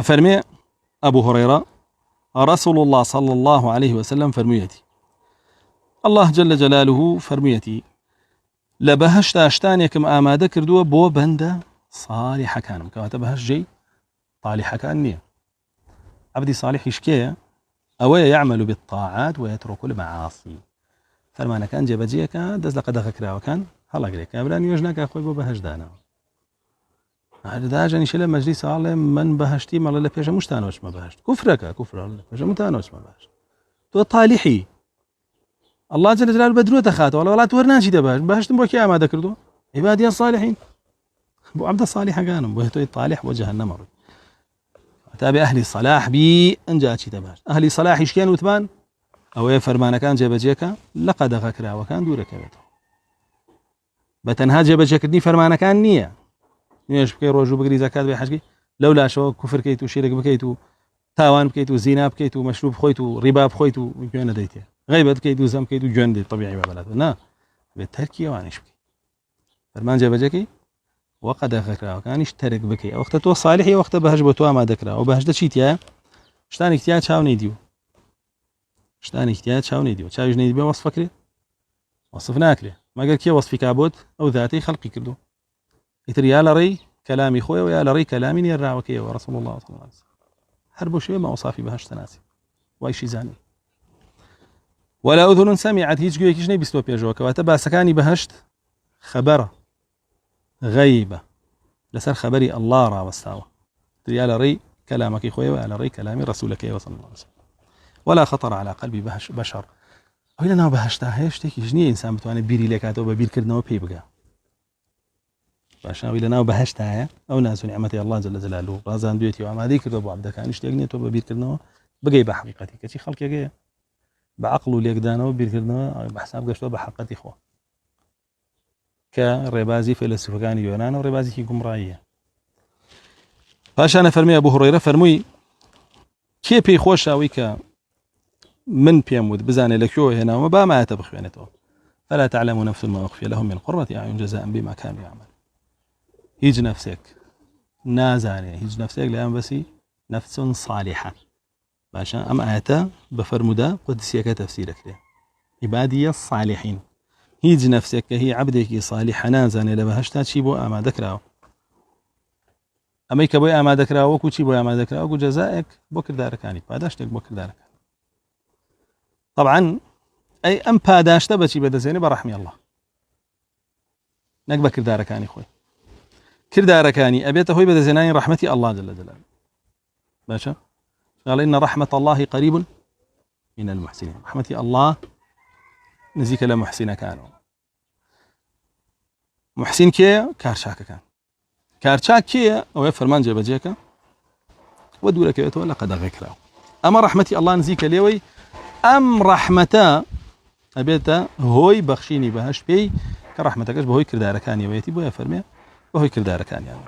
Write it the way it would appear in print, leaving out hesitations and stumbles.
فرمي أبو هريرة رسول الله صلى الله عليه وسلم فرميتي الله جل جلاله فرميتي لبهشت أشتانيكم آماده كردوه بو بنده صالح كان كواتا بهش جي صالح كان نية عبدي صالح يشكيه أو يعمل بالطاعات ويترك المعاصي فرمانا كان جبجيك دز لقد ذكره وكان هلا قريك أبلان يوجناك أخوي بو بهش دانا هذا جاني شله مجلس عالم من بهشتي مال له بيجا مشتانوش ما بهشت كفرك كفر الله بيجا متانوش ما بهشت تو طالحي الله جل جلاله بدرو تخاته ولا تورناشي دبهش بهشت بو كي ما ذكرتو عبادي الصالحين بو عبد الصالح كانوا بو تو طالح وجهنم مر تابع اهل الصلاح بي ان جاتشي دبهش اهل الصلاح ايش كانوا ثمان او فرمانا كان جبجيك لقد غكرا وكان دورك بيته بتنها جبجيك فرمانا كان نيه نيش بكي روجو بقري زكاة بحاجة لولا شو كفر كيتو شرك بكيتو تاوان بكيتو زنا بكيتو مشروب خويتو ربا بخويتو يمكن ديته غيبة بكيتو زم بكيتو جند طبيعي ما بلاد نا بالتركية وانش بكي فرمان جاب جاكي وقد ذكر وكان يشترك بكي وقت تو صالحي وقت بهج بتوا ما ذكر او بهج دشيتيا شتان احتياج شاوني ديو شتان احتياج شاوني ديو شاوج نيدي وصف فكري وصفناك له ما قال كي وصفي كابوت او ذاتي خلقي كردو يا لري كلامي خويا ويا لري كلامي يراوكي ورسول الله صلى الله عليه وسلم حربوا شوي ما وصافي بهش تناسي وايشي زاني ولا اذن سمعت هيج جوي كيشني بيستو بيجو كواتا سكاني بهشت خبره غيبه لسر خبري الله را واستوى يا لري كلامك خويا ويا لري كلامي رسولك صلى الله عليه وسلم ولا خطر على قلبي بهش بشر وإلا انا بهشتا هيشتي كيشني انسان بتواني بيري لكاتو ببير كردنو بي بقى باشا ویل ناو بهشت هەیە ئەو ناز و نیعمەتی الله جل جلاله ڕازاندوێتی و ئامادەی کردو بۆ عەبدەکانی شتێک نییە تۆ بە بیرکردنەوە بگەی بە حەقیقەتی کەچی خەڵکێکەیە بە عەقڵ و لێکدانەوە بیرکردنەوە بە حساب گەشتووە بە حەقیقەتی خۆ کە ڕێبازی فەیلسوفەکانی یۆنان و ڕێبازێکی گومڕاییە پاشانە فەرمی ئەبوو هورەیرە فەرمووی کێ پێی خۆشە کە من پێم وت بزانێ لە کوێوە هێناوە با مایەتە بخوێنێتەوە فلا تعلم نفس ما أخفي لهم من قرة أعين جزاء بما كانوا يعملون هيج نفسك نازاني هيج نفسك لأن بسي نفس صالحة باشا أم آياتا بفرمودا قدسيك تفسيرك له عبادي الصالحين هيج نفسك هي عبدك صالحة نازاني لبهشتا چي بو أما ذكراو أميك بو أما ذكراو وكو چي بو أما ذكراو وكو جزائك بو كرداركاني پاداشتك بو كرداركاني طبعا أي أم پاداشتا بچي بدزيني برحمي الله نك بكرداركاني خوي كرداركاني أبيت هوي بدزيناني رحمتي الله جل جلاله باشا قال إن رحمة الله قريب من المحسنين رحمتي الله نزيك لمحسن كانوا محسن كي كارشاك كان كارشاك كي أو يفرمان جبجيك ودو لك يتو لقد غكره أما رحمتي الله نزيك ليوي أم رحمتا أبيت هوي بخشيني بهش بي كرحمتك بهوي كرداركاني ويتي بو يفرمي وهو كرداركاني يعني